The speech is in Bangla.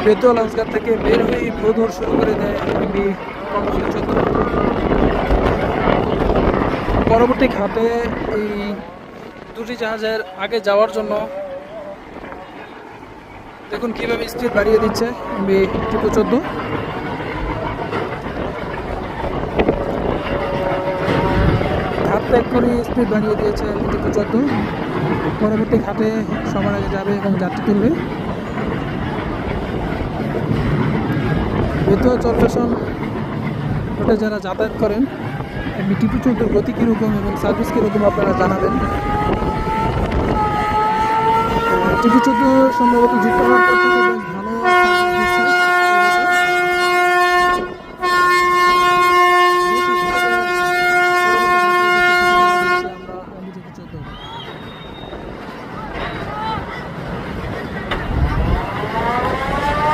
বেতুয়া লঞ্চঘাট থেকে বের হয়ে ভোর শুরু করে দেয় এমভি কর্ণফুলী 14। পরবর্তী ঘাটে এই দুটি জাহাজের আগে যাওয়ার জন্য দেখুন কিভাবে স্পিড বাড়িয়ে দিচ্ছে এমভি 14। ঘাট ত্যাগ করে স্পিড বাড়িয়ে দিয়েছে এমভি 14। পরবর্তী ঘাটে সবার আগে যাবে এবং যাত্রী তুলবে। বেতুয়া চরফ্যাশন রুটে যারা যাতায়াত করেন এমভি 14 গতি কীরকম এবং সার্ভিস কীরকম আপনারা জানাবেন। টিপি 14 সম্ভবত জিতে হওয়ার পর থেকে বেশ ভালো